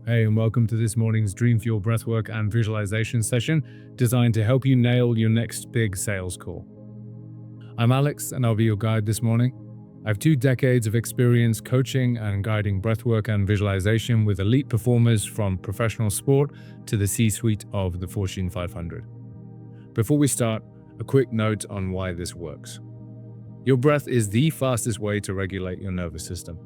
Hey, and welcome to this morning's DreamFuel breathwork and visualization session designed to help you nail your next big sales call. I'm Alex, and I'll be your guide this morning. I have 2 decades of experience coaching and guiding breathwork and visualization with elite performers from professional sport to the C-suite of the Fortune 500. Before we start, a quick note on why this works. Your breath is the fastest way to regulate your nervous system.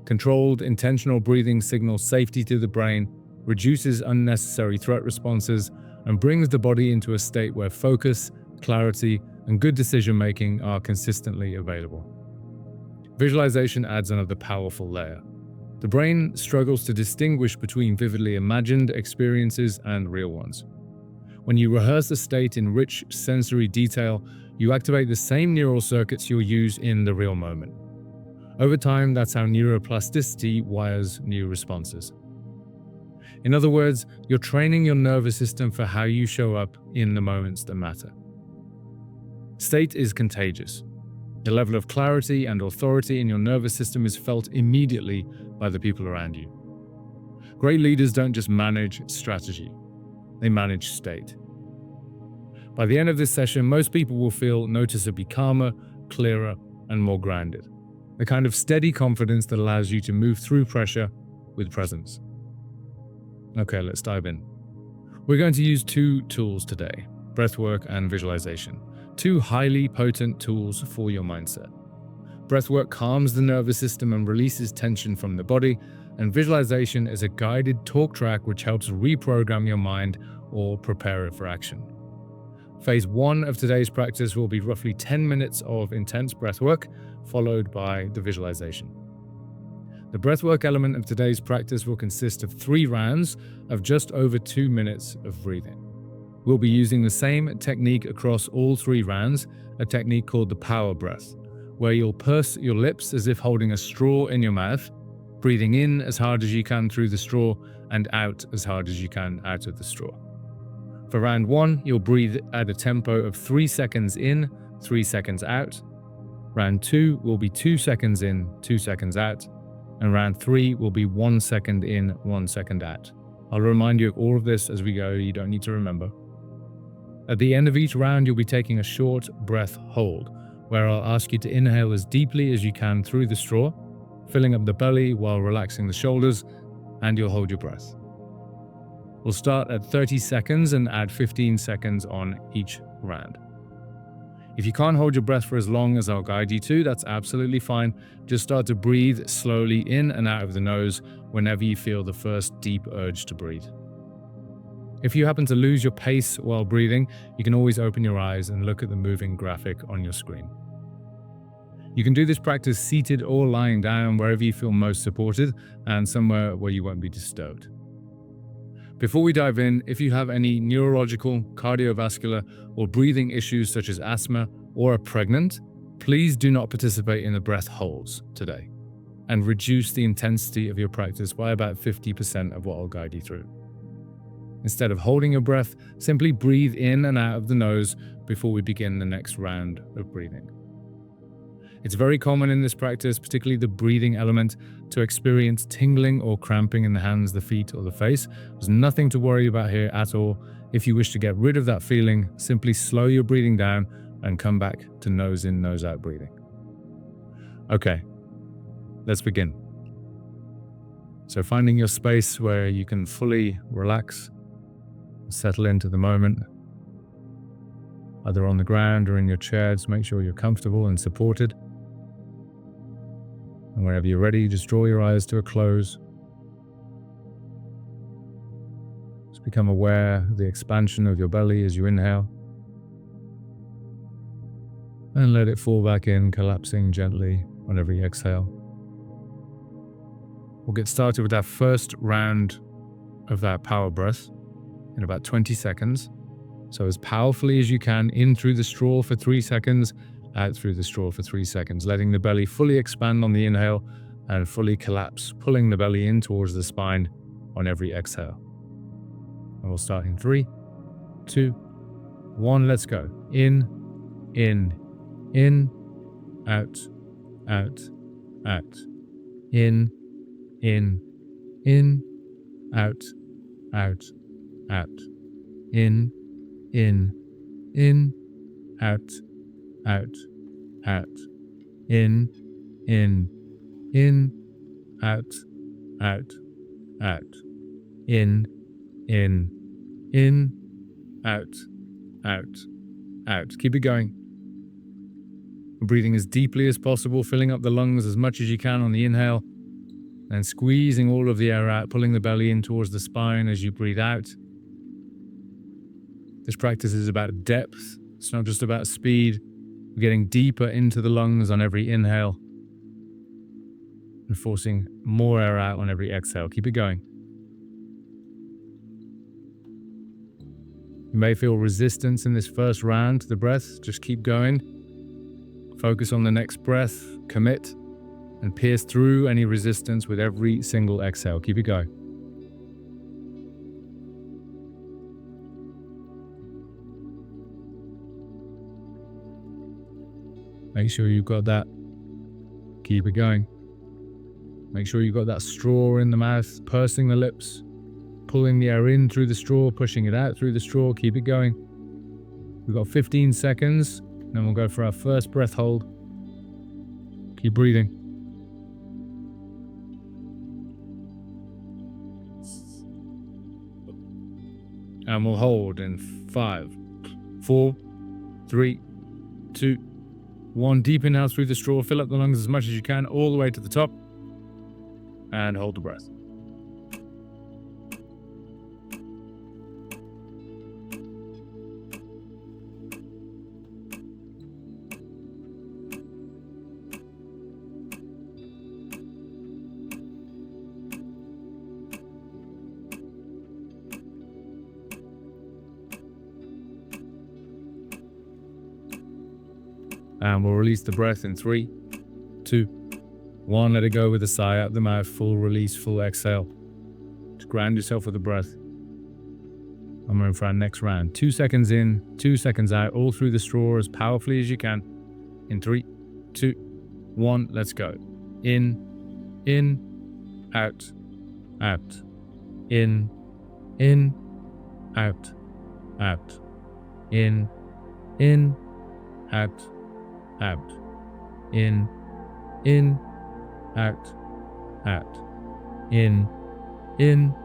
Controlled, intentional breathing signals safety to the brain, reduces unnecessary threat responses, and brings the body into a state where focus, clarity, and good decision-making are consistently available. Visualization adds another powerful layer. The brain struggles to distinguish between vividly imagined experiences and real ones. When you rehearse a state in rich sensory detail, you activate the same neural circuits you'll use in the real moment. Over time, that's how neuroplasticity wires new responses. In other words, you're training your nervous system for how you show up in the moments that matter. State is contagious. The level of clarity and authority in your nervous system is felt immediately by the people around you. Great leaders don't just manage strategy, they manage state. By the end of this session, most people will feel noticeably calmer, clearer, and more grounded. The kind of steady confidence that allows you to move through pressure with presence. Okay, let's dive in. We're going to use 2 tools today, breathwork and visualization, 2 highly potent tools for your mindset. Breathwork calms the nervous system and releases tension from the body, and visualization is a guided talk track which helps reprogram your mind or prepare it for action. Phase 1 of today's practice will be roughly 10 minutes of intense breathwork, followed by the visualization. The breathwork element of today's practice will consist of 3 rounds of just over 2 minutes of breathing. We'll be using the same technique across all 3 rounds, a technique called the power breath, where you'll purse your lips as if holding a straw in your mouth, breathing in as hard as you can through the straw and out as hard as you can out of the straw. For round 1, you'll breathe at a tempo of 3 seconds in, 3 seconds out. Round 2 will be 2 seconds in, 2 seconds out. And round 3 will be 1 second in, 1 second out. I'll remind you of all of this as we go, you don't need to remember. At the end of each round, you'll be taking a short breath hold, where I'll ask you to inhale as deeply as you can through the straw, filling up the belly while relaxing the shoulders, and you'll hold your breath. We'll start at 30 seconds and add 15 seconds on each round. If you can't hold your breath for as long as I'll guide you to, that's absolutely fine. Just start to breathe slowly in and out of the nose whenever you feel the first deep urge to breathe. If you happen to lose your pace while breathing, you can always open your eyes and look at the moving graphic on your screen. You can do this practice seated or lying down, wherever you feel most supported and somewhere where you won't be disturbed. Before we dive in, if you have any neurological, cardiovascular, or breathing issues such as asthma or are pregnant, please do not participate in the breath holds today and reduce the intensity of your practice by about 50% of what I'll guide you through. Instead of holding your breath, simply breathe in and out of the nose before we begin the next round of breathing. It's very common in this practice, particularly the breathing element, to experience tingling or cramping in the hands, the feet, or the face. There's nothing to worry about here at all. If you wish to get rid of that feeling, simply slow your breathing down and come back to nose in, nose out breathing. Okay, let's begin. So finding your space where you can fully relax, settle into the moment, either on the ground or in your chair. Just make sure you're comfortable and supported. And whenever you're ready, just draw your eyes to a close. Just become aware of the expansion of your belly as you inhale. And let it fall back in, collapsing gently on every exhale. We'll get started with our first round of that power breath in about 20 seconds. So as powerfully as you can, in through the straw for 3 seconds, out through the straw for 3 seconds, letting the belly fully expand on the inhale and fully collapse, pulling the belly in towards the spine on every exhale. And we'll start in 3, 2, 1, let's go. In, out, out, out. In, out, out, out. In, in, out, out, out. In, out, out, out. In, out, out, out. Keep it going. Breathing as deeply as possible, filling up the lungs as much as you can on the inhale, and squeezing all of the air out, pulling the belly in towards the spine as you breathe out. This practice is about depth. It's not just about speed. We're getting deeper into the lungs on every inhale and forcing more air out on every exhale. Keep it going. You may feel resistance in this first round to the breath. Just keep going. Focus on the next breath, commit, and pierce through any resistance with every single exhale. Keep it going. Make sure you've got that. Keep it going. Make sure you've got that straw in the mouth, pursing the lips, pulling the air in through the straw, pushing it out through the straw. Keep it going. We've got 15 seconds, then we'll go for our first breath hold. Keep breathing. And we'll hold in 5, 4, 3, 2, 1. Deep inhale through the straw. Fill up the lungs as much as you can, all the way to the top. And hold the breath. And we'll release the breath in 3, 2, 1. Let it go with a sigh out the mouth. Full release, full exhale. Just ground yourself with the breath. And we're in for our next round. 2 seconds in, 2 seconds out, all through the straw as powerfully as you can. In 3, 2, 1. Let's go. In, out, out. In, out, out. In, out, out. In, out, out.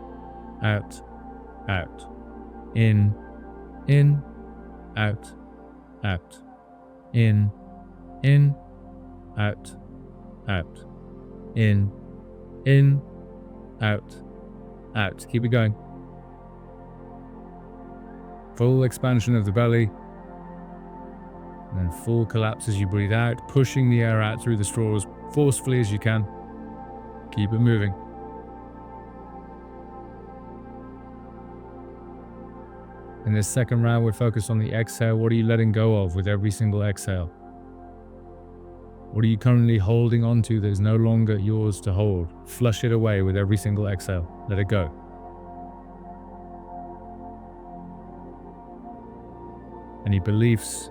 In, out, out. In, out, out. In, out, out. In, out, out. Keep it going. Full expansion of the belly. And then full collapse as you breathe out, pushing the air out through the straw as forcefully as you can. Keep it moving. In this second round, we're focused on the exhale. What are you letting go of with every single exhale? What are you currently holding on to that is no longer yours to hold? Flush it away with every single exhale. Let it go. Any beliefs,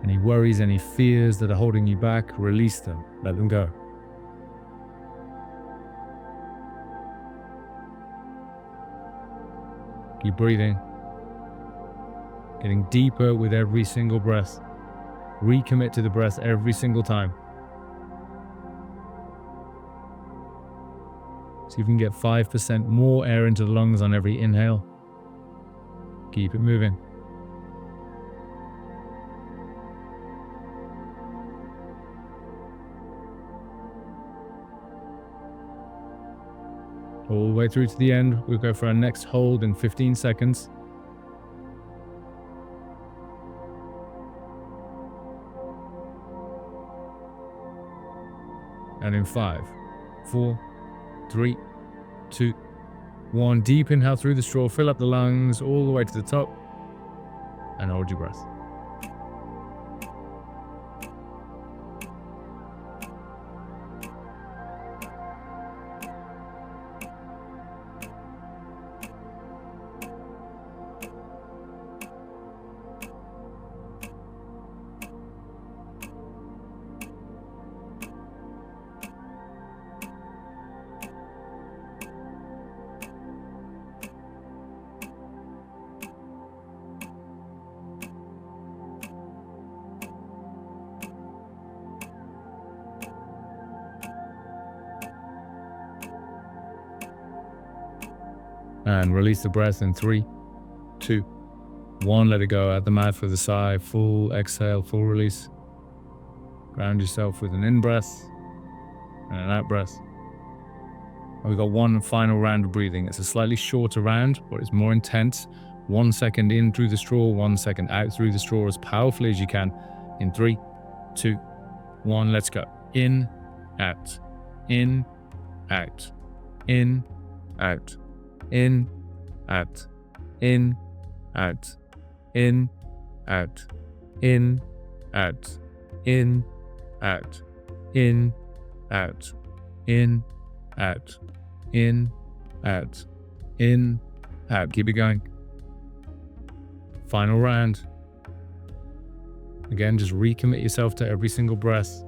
any worries, any fears that are holding you back, release them. Let them go. Keep breathing. Getting deeper with every single breath. Recommit to the breath every single time. See if you can get 5% more air into the lungs on every inhale. Keep it moving. All the way through to the end. We'll go for our next hold in 15 seconds. And in 5, 4, 3, 2, 1. Deep inhale through the straw. Fill up the lungs all the way to the top. And hold your breath. And release the breath in 3, 2, 1. Let it go out the mouth with a sigh. Full exhale, full release. Ground yourself with an in-breath and an out-breath. And we've got one final round of breathing. It's a slightly shorter round, but it's more intense. 1 second in through the straw, 1 second out through the straw as powerfully as you can. In 3, 2, 1, let's go. In, out, in, out, in, out, in, out, in, out, in, out, in, out, in, out, in, out, in, out, in, out, in, out. Keep it going. Final round. Again, just recommit yourself to every single breath.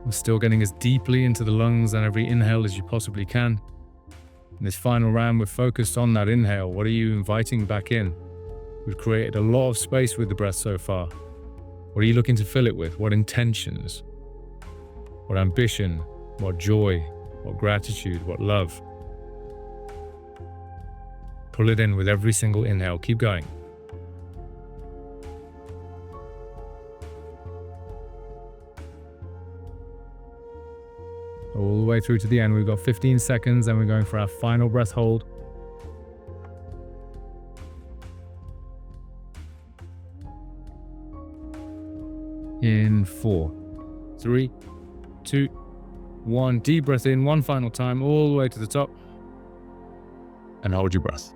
We're still getting as deeply into the lungs on every inhale as you possibly can. In this final round, we're focused on that inhale. What are you inviting back in? We've created a lot of space with the breath so far. What are you looking to fill it with? What intentions? What ambition? What joy? What gratitude? What love? Pull it in with every single inhale. Keep going. All the way through to the end. We've got 15 seconds and we're going for our final breath hold. In 4, 3, 2, 1. Deep breath in one final time, all the way to the top. And hold your breath.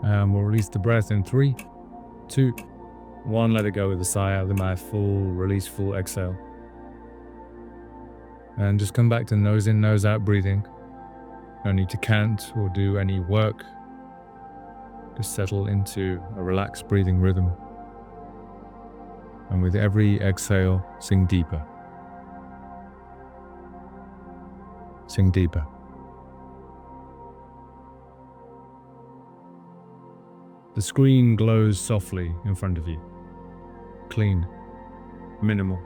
And we'll release the breath in 3, 2, 1. Let it go with a sigh out of the mouth. Full release, full exhale. And just come back to nose in, nose out breathing. No need to count or do any work. Just settle into a relaxed breathing rhythm. And with every exhale, sink deeper. Sink deeper. The screen glows softly in front of you. Clean, minimal,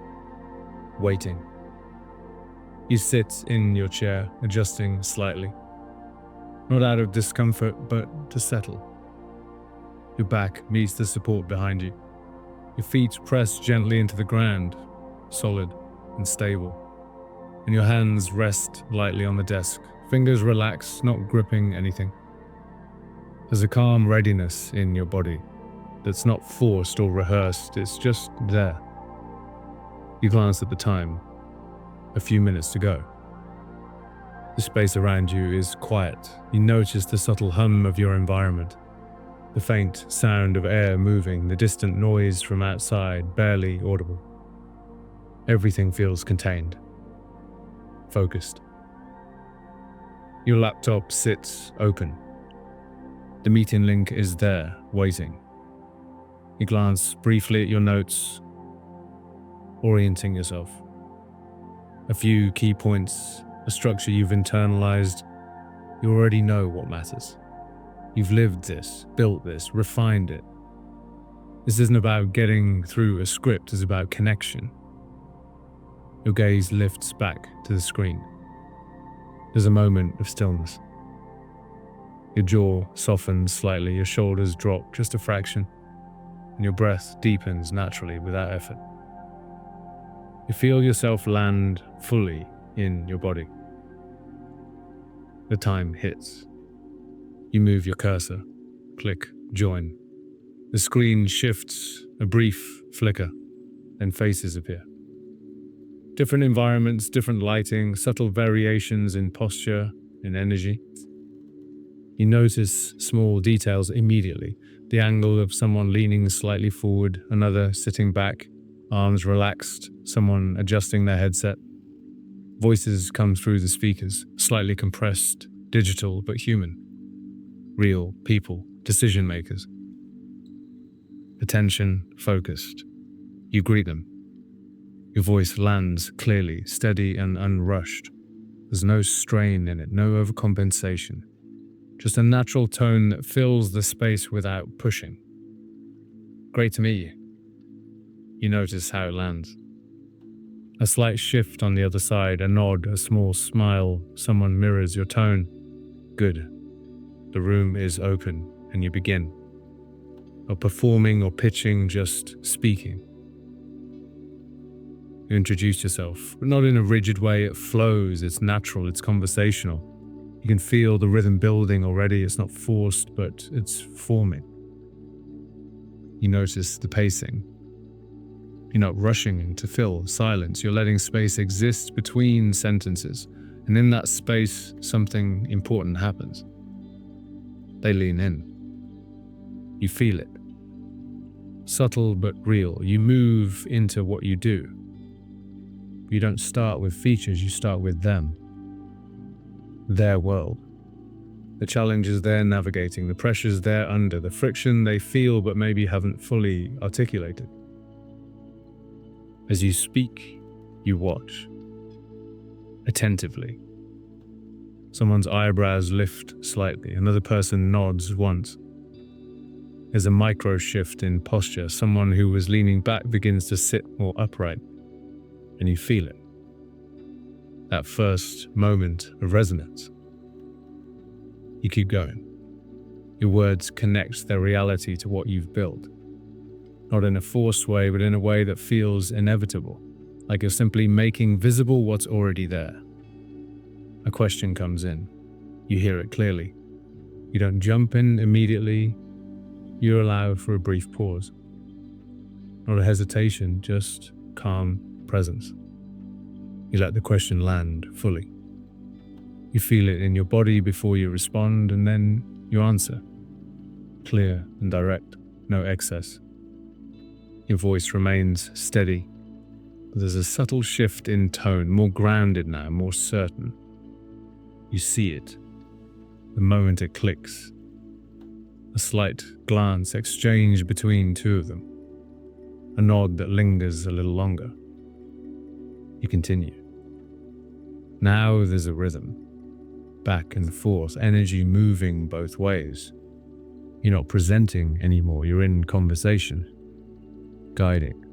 waiting. You sit in your chair, adjusting slightly. Not out of discomfort, but to settle. Your back meets the support behind you. Your feet press gently into the ground, solid and stable. And your hands rest lightly on the desk. Fingers relax, not gripping anything. There's a calm readiness in your body that's not forced or rehearsed, it's just there. You glance at the time, a few minutes to go. The space around you is quiet. You notice the subtle hum of your environment, the faint sound of air moving, the distant noise from outside, barely audible. Everything feels contained, focused. Your laptop sits open. The meeting link is there, waiting. You glance briefly at your notes, orienting yourself. A few key points, a structure you've internalized. You already know what matters. You've lived this, built this, refined it. This isn't about getting through a script, it's about connection. Your gaze lifts back to the screen. There's a moment of stillness. Your jaw softens slightly, your shoulders drop just a fraction, and your breath deepens naturally without effort. You feel yourself land fully in your body. The time hits. You move your cursor, click, join. The screen shifts, a brief flicker, then faces appear. Different environments, different lighting, subtle variations in posture, in energy. You notice small details immediately. The angle of someone leaning slightly forward, another sitting back, arms relaxed, someone adjusting their headset. Voices come through the speakers, slightly compressed, digital but human. Real people, decision makers. Attention focused. You greet them. Your voice lands clearly, steady and unrushed. There's no strain in it, no overcompensation. Just a natural tone that fills the space without pushing. Great to meet you. You notice how it lands. A slight shift on the other side, a nod, a small smile, someone mirrors your tone. Good. The room is open and you begin. Not performing or pitching, just speaking. You introduce yourself, but not in a rigid way. It flows, it's natural, it's conversational. You can feel the rhythm building already. It's not forced, but it's forming. You notice the pacing. You're not rushing to fill silence. You're letting space exist between sentences. And in that space, something important happens. They lean in. You feel it. Subtle but real. You move into what you do. You don't start with features, you start with them. Their world. The challenges they're navigating, the pressures they're under, the friction they feel but maybe haven't fully articulated. As you speak, you watch. Attentively. Someone's eyebrows lift slightly, another person nods once. There's a micro shift in posture. Someone who was leaning back begins to sit more upright, and you feel it. That first moment of resonance. You keep going. Your words connect their reality to what you've built. Not in a forced way, but in a way that feels inevitable, like you're simply making visible what's already there. A question comes in. You hear it clearly. You don't jump in immediately. You allow for a brief pause. Not a hesitation, just calm presence. You let the question land fully. You feel it in your body before you respond, and then you answer. Clear and direct, no excess. Your voice remains steady, but there's a subtle shift in tone, more grounded now, more certain. You see it, the moment it clicks. A slight glance exchanged between two of them, a nod that lingers a little longer. You continue. Now there's a rhythm, back and forth, energy moving both ways. You're not presenting anymore, you're in conversation, guiding,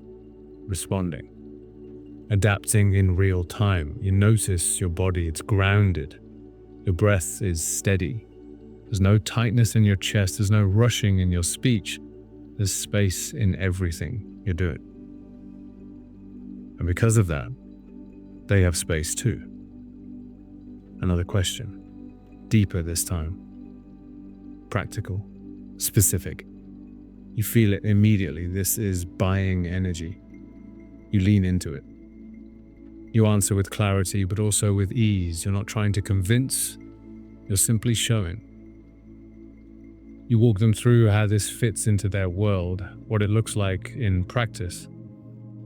responding, adapting in real time. You notice your body, it's grounded. Your breath is steady. There's no tightness in your chest, there's no rushing in your speech. There's space in everything you're doing. And because of that, they have space too. Another question, deeper this time. Practical, specific. You feel it immediately. This is buying energy. You lean into it. You answer with clarity, but also with ease. You're not trying to convince, you're simply showing. You walk them through how this fits into their world, what it looks like in practice,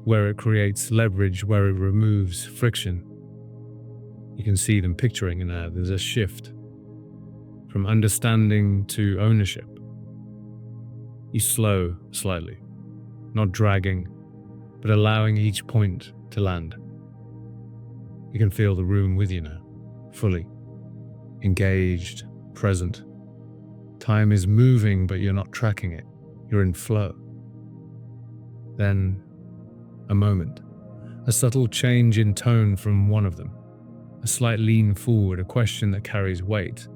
where it creates leverage, where it removes friction. You can see them picturing it now. There's a shift from understanding to ownership. You slow slightly, not dragging, but allowing each point to land. You can feel the room with you now, fully, engaged, present. Time is moving, but you're not tracking it. You're in flow. Then, a moment, a subtle change in tone from one of them, a slight lean forward, a question that carries weight.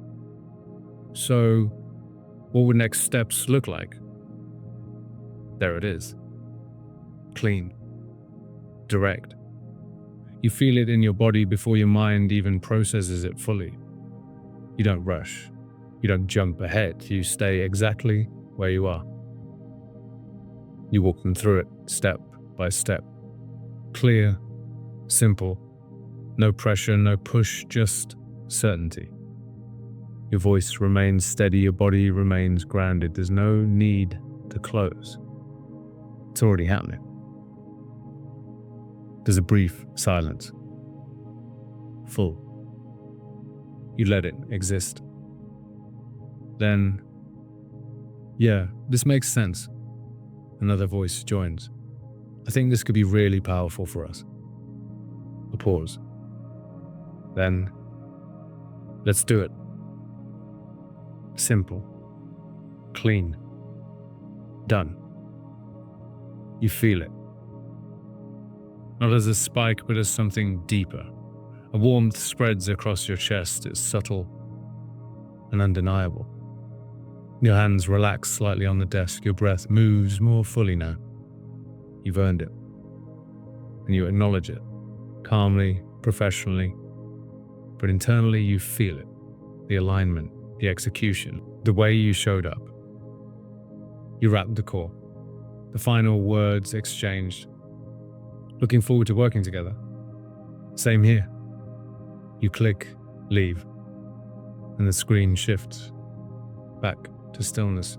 So, what would next steps look like? There it is. Clean. Direct. You feel it in your body before your mind even processes it fully. You don't rush. You don't jump ahead. You stay exactly where you are. You walk them through it, step by step. Clear, simple, no pressure, no push, just certainty. Your voice remains steady, your body remains grounded. There's no need to close. It's already happening. There's a brief silence. Full. You let it exist. Then, yeah, this makes sense. Another voice joins. I think this could be really powerful for us. A pause. Then, let's do it. Simple. Clean. Done. You feel it. Not as a spike, but as something deeper. A warmth spreads across your chest. It's subtle and undeniable. Your hands relax slightly on the desk. Your breath moves more fully now. You've earned it. And you acknowledge it. Calmly, professionally. But internally you feel it. The alignment, the execution, the way you showed up. You wrapped the call. The final words exchanged. Looking forward to working together. Same here. You click, leave, and the screen shifts back to stillness.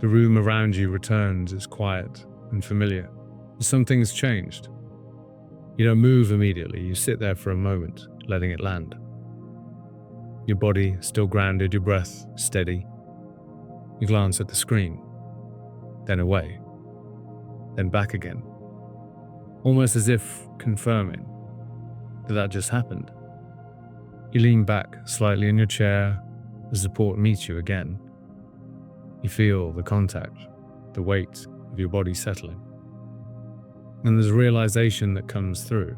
The room around you returns as quiet and familiar. Something's changed. You don't move immediately. You sit there for a moment, letting it land. Your body still grounded, your breath steady. You glance at the screen, then away, then back again, almost as if confirming that just happened. You lean back slightly in your chair as support meets you again. You feel the contact, the weight of your body settling. And there's a realization that comes through.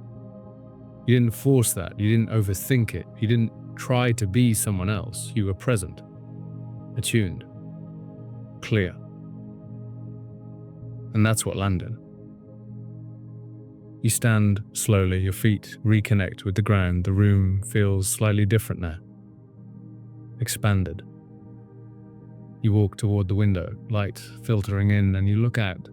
You didn't force that, you didn't overthink it, you didn't try to be someone else. You were present, attuned, clear. And that's what landed. You stand slowly, your feet reconnect with the ground. The room feels slightly different now. Expanded. You walk toward the window, light filtering in, and you look out.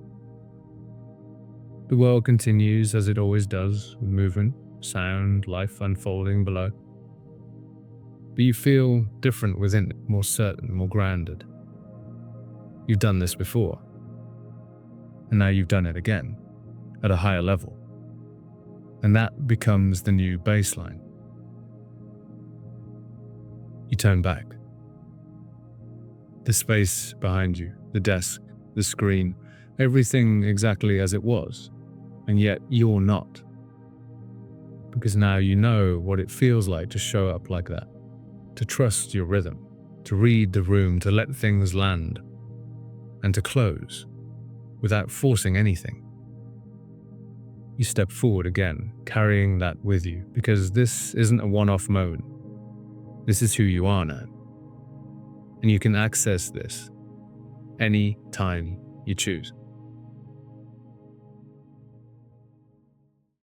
The world continues as it always does, with movement, sound, life unfolding below. But you feel different within it, more certain, more grounded. You've done this before. And now you've done it again, at a higher level. And that becomes the new baseline. You turn back. The space behind you, the desk, the screen, everything exactly as it was. And yet you're not. Because now you know what it feels like to show up like that. To trust your rhythm, to read the room, to let things land, and to close without forcing anything. You step forward again, carrying that with you, because this isn't a one-off moment. This is who you are now. And you can access this any time you choose.